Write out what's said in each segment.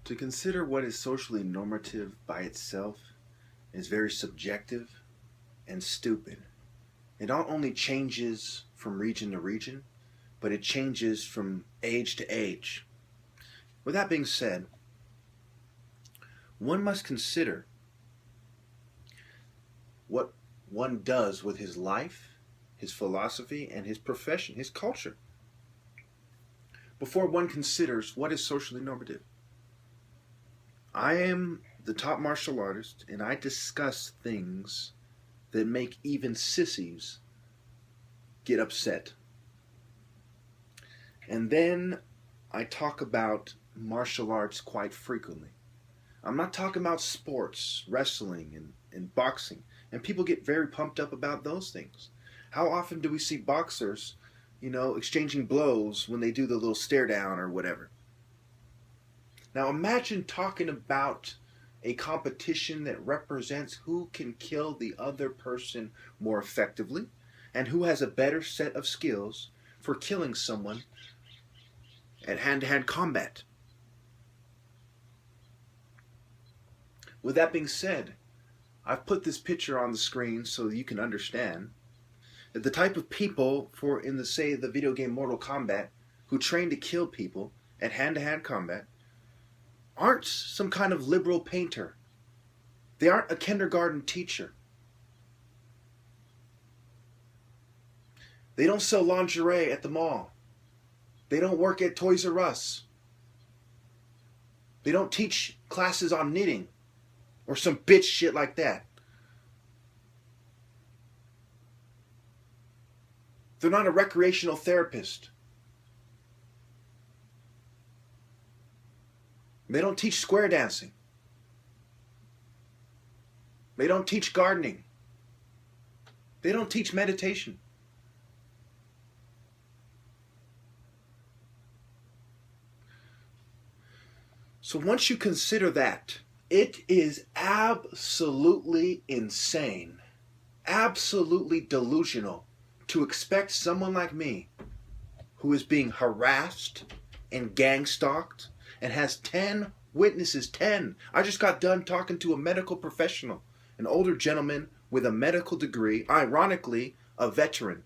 To consider what is socially normative by itself is very subjective and stupid. It not only changes from region to region, but it changes from age to age. With that being said, one must consider what one does with his life, his philosophy, and his profession, his culture, before one considers what is socially normative. I am the top martial artist, and I discuss things that make even sissies get upset. And then I talk about martial arts quite frequently. I'm not talking about sports, wrestling, and boxing. And people get very pumped up about those things. How often do we see boxers, exchanging blows when they do the little stare down or whatever? Now imagine talking about a competition that represents who can kill the other person more effectively and who has a better set of skills for killing someone at hand-to-hand combat. With that being said, I've put this picture on the screen so that you can understand that the type of people in the video game Mortal Kombat who train to kill people at hand-to-hand combat aren't some kind of liberal painter. They aren't a kindergarten teacher. They don't sell lingerie at the mall. They don't work at Toys R Us. They don't teach classes on knitting or some bitch shit like that. They're not a recreational therapist. They don't teach square dancing. They don't teach gardening. They don't teach meditation. So once you consider that, it is absolutely insane, absolutely delusional to expect someone like me, who is being harassed and gang stalked and has 10 witnesses, 10. I just got done talking to a medical professional, an older gentleman with a medical degree, ironically a veteran,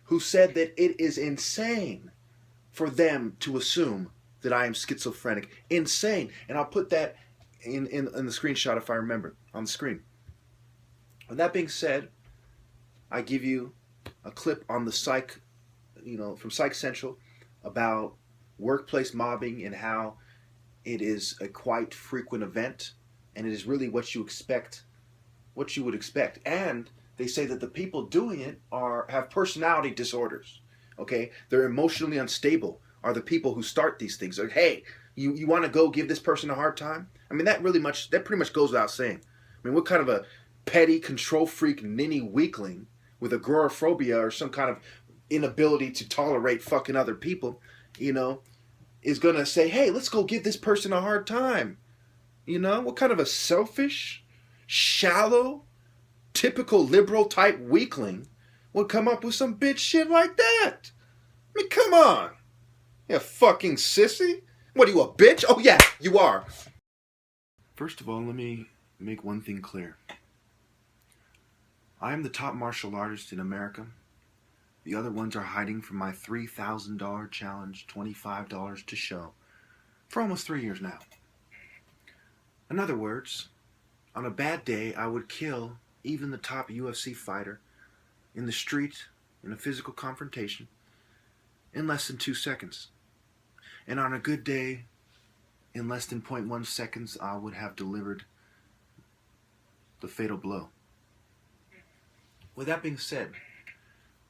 who said that it is insane for them to assume that I am schizophrenic. Insane. And I'll put that in the screenshot if I remember, on the screen. With that being said, I give you a clip on the from Psych Central about workplace mobbing and how it is a quite frequent event, and it is really what you would expect. And they say that the people doing it have personality disorders. Okay, they're emotionally unstable. Are the people who start these things? Like, hey, you want to go give this person a hard time? I mean, that pretty much goes without saying. I mean, what kind of a petty control freak ninny weakling with agoraphobia or some kind of inability to tolerate fucking other people, is going to say, hey, let's go give this person a hard time? What kind of a selfish, shallow, typical liberal type weakling would come up with some bitch shit like that? I mean, come on. You fucking sissy. What are you, a bitch? Oh yeah, you are. First of all, let me make one thing clear. I am the top martial artist in America. The other ones are hiding from my $3,000 challenge, $25 to show, for almost 3 years now. In other words, on a bad day, I would kill even the top UFC fighter in the street in a physical confrontation in less than 2 seconds. And on a good day, in less than 0.1 seconds, I would have delivered the fatal blow. With that being said,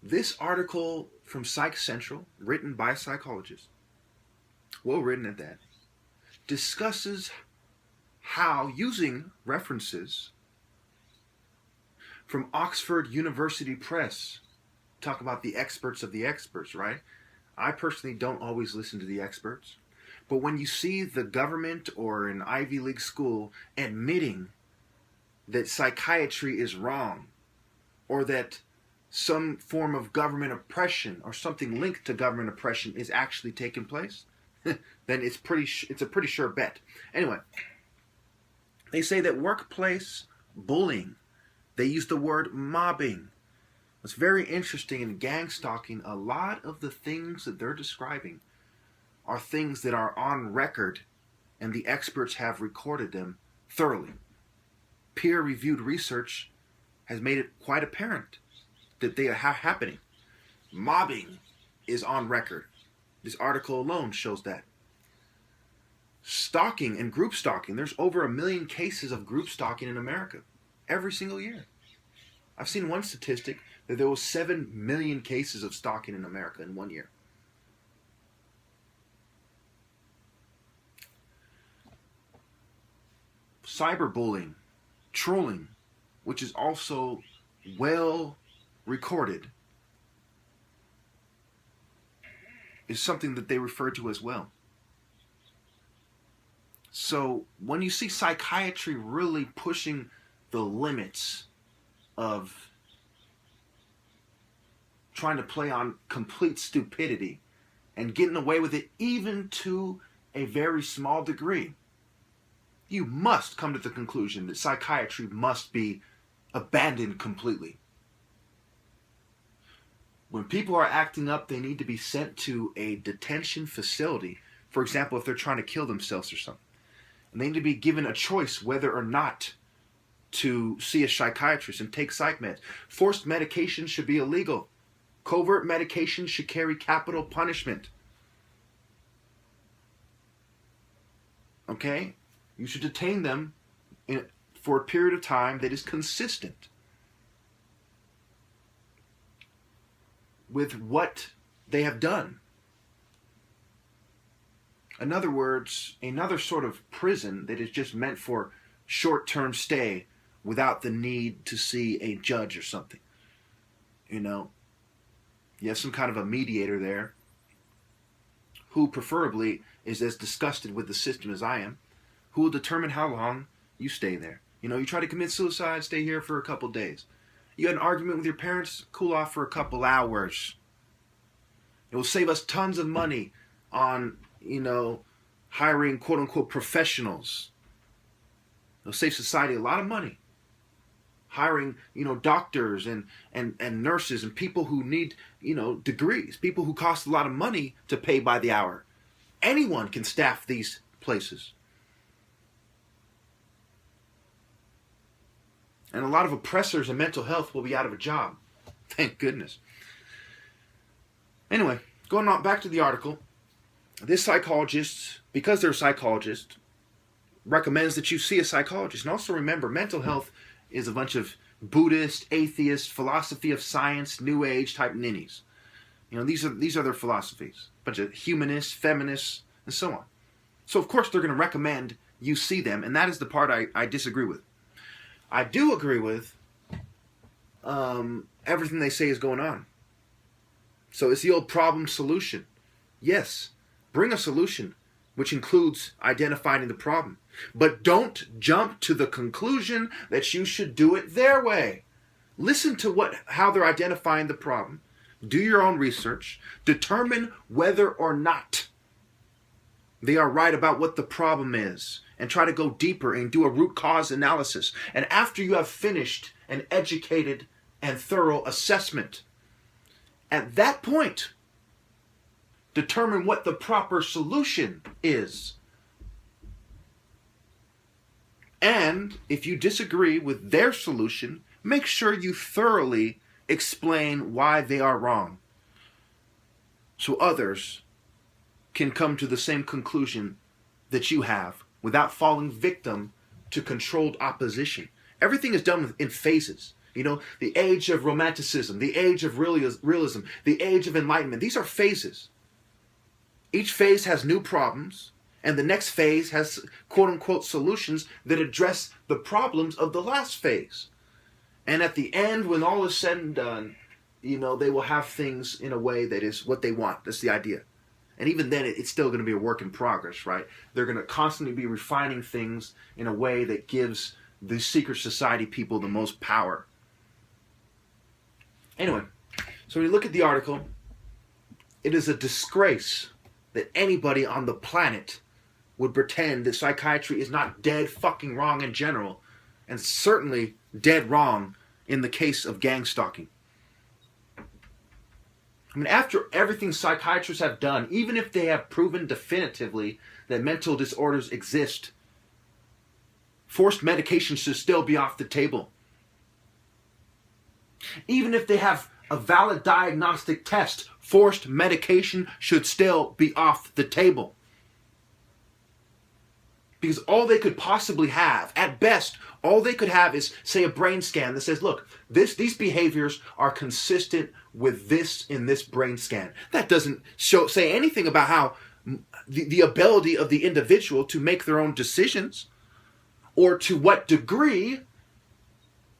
this article from Psych Central, written by a psychologist, well written at that, discusses how, using references from Oxford University Press, talk about the experts of the experts, right? I personally don't always listen to the experts. But when you see the government or an Ivy League school admitting that psychiatry is wrong, or that some form of government oppression or something linked to government oppression is actually taking place, then it's a pretty sure bet. Anyway, they say that workplace bullying, they use the word mobbing. What's very interesting in gang stalking, a lot of the things that they're describing are things that are on record, and the experts have recorded them thoroughly. Peer-reviewed research has made it quite apparent that they are happening. Mobbing is on record. This article alone shows that. Stalking and group stalking, there's over 1 million cases of group stalking in America every single year. I've seen one statistic that there was 7 million cases of stalking in America in 1 year. Cyberbullying, trolling, which is also well recorded, is something that they refer to as well. So when you see psychiatry really pushing the limits of trying to play on complete stupidity and getting away with it even to a very small degree, you must come to the conclusion that psychiatry must be abandoned completely. When people are acting up, they need to be sent to a detention facility. For example, if they're trying to kill themselves or something. And they need to be given a choice whether or not to see a psychiatrist and take psych meds. Forced medication should be illegal. Covert medication should carry capital punishment. Okay? You should detain them for a period of time that is consistent with what they have done. In other words, another sort of prison that is just meant for short-term stay without the need to see a judge or something. You know, you have some kind of a mediator there who preferably is as disgusted with the system as I am, who will determine how long you stay there. You know, you try to commit suicide, stay here for a couple days. You had an argument with your parents, cool off for a couple hours. It will save us tons of money on, you know, hiring quote-unquote professionals. It'll save society a lot of money. Hiring, you know, doctors and nurses and people who need, you know, degrees. People who cost a lot of money to pay by the hour. Anyone can staff these places. And a lot of oppressors in mental health will be out of a job. Thank goodness. Anyway, going on back to the article. This psychologist, because they're a psychologist, recommends that you see a psychologist. And also remember, mental health is a bunch of Buddhist, atheist, philosophy of science, New Age type ninnies. You know, these are their philosophies. A bunch of humanists, feminists, and so on. So of course they're going to recommend you see them, and that is the part I disagree with. I do agree with everything they say is going on. So it's the old problem solution. Yes, bring a solution, which includes identifying the problem. But don't jump to the conclusion that you should do it their way. Listen to how they're identifying the problem. Do your own research. Determine whether or not they are right about what the problem is. And try to go deeper and do a root cause analysis. And after you have finished an educated and thorough assessment, at that point, determine what the proper solution is. And if you disagree with their solution, make sure you thoroughly explain why they are wrong, so others can come to the same conclusion that you have without falling victim to controlled opposition. Everything is done in phases. You know, the age of romanticism, the age of realism, the age of enlightenment. These are phases. Each phase has new problems, and the next phase has quote-unquote solutions that address the problems of the last phase. And at the end, when all is said and done, you know, they will have things in a way that is what they want. That's the idea. And even then, it's still going to be a work in progress, right? They're going to constantly be refining things in a way that gives the secret society people the most power. Anyway, so when you look at the article, it is a disgrace that anybody on the planet would pretend that psychiatry is not dead fucking wrong in general, and certainly dead wrong in the case of gang stalking. I mean, after everything psychiatrists have done, even if they have proven definitively that mental disorders exist, forced medication should still be off the table. Even if they have a valid diagnostic test, forced medication should still be off the table. Because all they could possibly have, at best, all they could have is, say, a brain scan that says, look, these behaviors are consistent with this in this brain scan. That doesn't say anything about how the ability of the individual to make their own decisions, or to what degree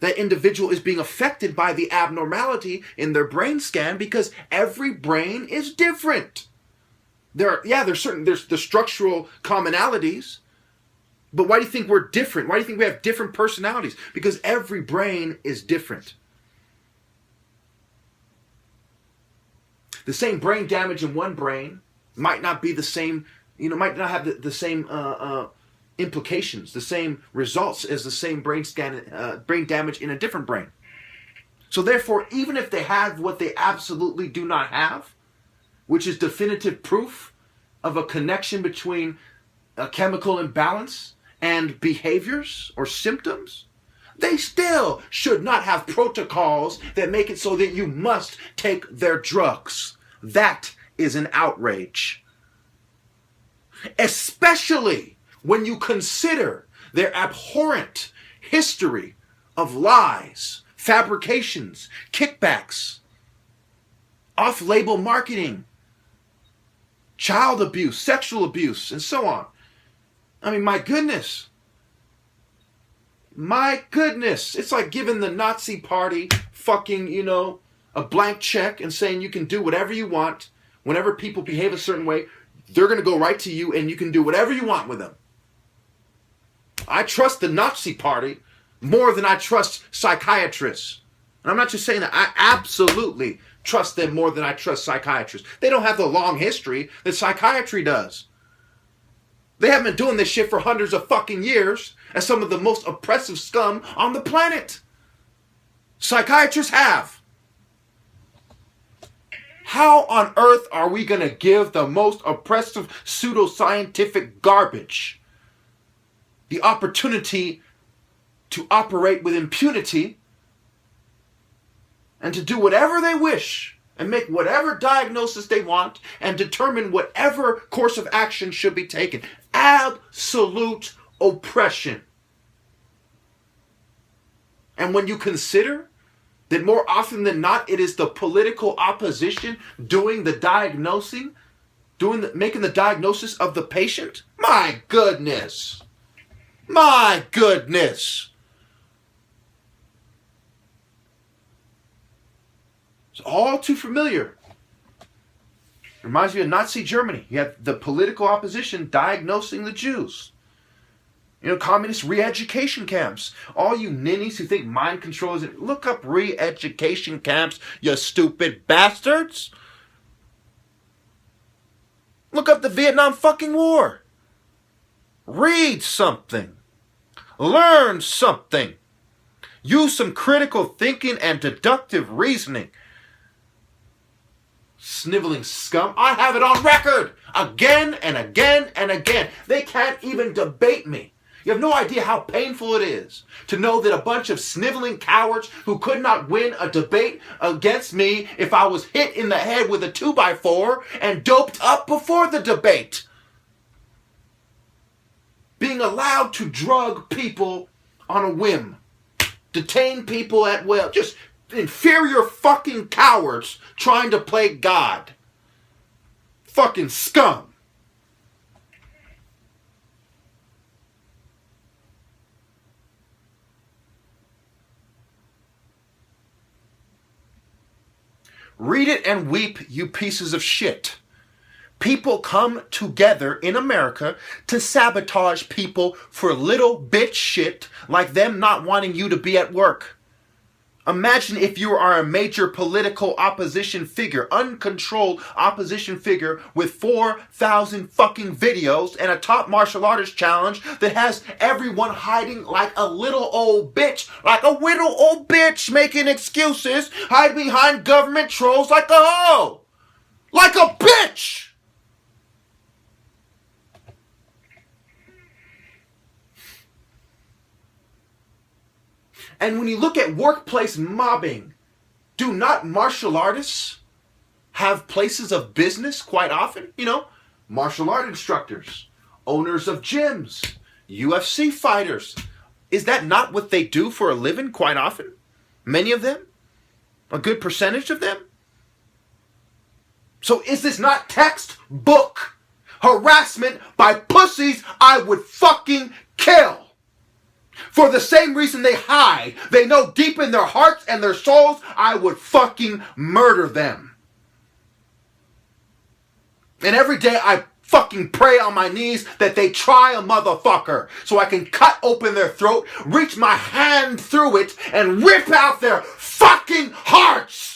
that individual is being affected by the abnormality in their brain scan, because every brain is different. There's the structural commonalities. But why do you think we're different? Why do you think we have different personalities? Because every brain is different. The same brain damage in one brain might not be the same, might not have the same implications, the same results as the same brain damage in a different brain. So therefore, even if they have what they absolutely do not have, which is definitive proof of a connection between a chemical imbalance and behaviors or symptoms, they still should not have protocols that make it so that you must take their drugs. That is an outrage. Especially when you consider their abhorrent history of lies, fabrications, kickbacks, off-label marketing, child abuse, sexual abuse, and so on. I mean, my goodness. My goodness. It's like giving the Nazi party fucking, a blank check and saying you can do whatever you want. Whenever people behave a certain way, they're going to go right to you and you can do whatever you want with them. I trust the Nazi party more than I trust psychiatrists. And I'm not just saying that. I absolutely trust them more than I trust psychiatrists. They don't have the long history that psychiatry does. They haven't been doing this shit for hundreds of fucking years as some of the most oppressive scum on the planet. Psychiatrists have. How on earth are we going to give the most oppressive pseudoscientific garbage the opportunity to operate with impunity and to do whatever they wish and make whatever diagnosis they want and determine whatever course of action should be taken? Absolute oppression. And when you consider that more often than not, it is the political opposition doing the diagnosing, making the diagnosis of the patient, my goodness. My goodness. It's all too familiar. Reminds me of Nazi Germany. You have the political opposition diagnosing the Jews. Communist re-education camps. All you ninnies who think mind control is... Look up re-education camps, you stupid bastards. Look up the Vietnam fucking War. Read something. Learn something. Use some critical thinking and deductive reasoning. Sniveling scum. I have it on record again and again and again. They can't even debate me. You have no idea how painful it is to know that a bunch of sniveling cowards who could not win a debate against me if I was hit in the head with a 2x4 and doped up before the debate. Being allowed to drug people on a whim. Detain people at will. Just inferior fucking cowards trying to play God. Fucking scum. Read it and weep, you pieces of shit. People come together in America to sabotage people for little bitch shit like them not wanting you to be at work. Imagine if you are a major political opposition figure, uncontrolled opposition figure with 4,000 fucking videos and a top martial artist challenge that has everyone hiding like a little old bitch, making excuses, hide behind government trolls like a hoe, like a bitch. And when you look at workplace mobbing, do not martial artists have places of business quite often? You know, martial art instructors, owners of gyms, UFC fighters. Is that not what they do for a living quite often? Many of them? A good percentage of them? So is this not textbook harassment by pussies I would fucking kill? For the same reason they hide. They know deep in their hearts and their souls I would fucking murder them. And every day I fucking pray on my knees that they try a motherfucker so I can cut open their throat, reach my hand through it, and rip out their fucking hearts.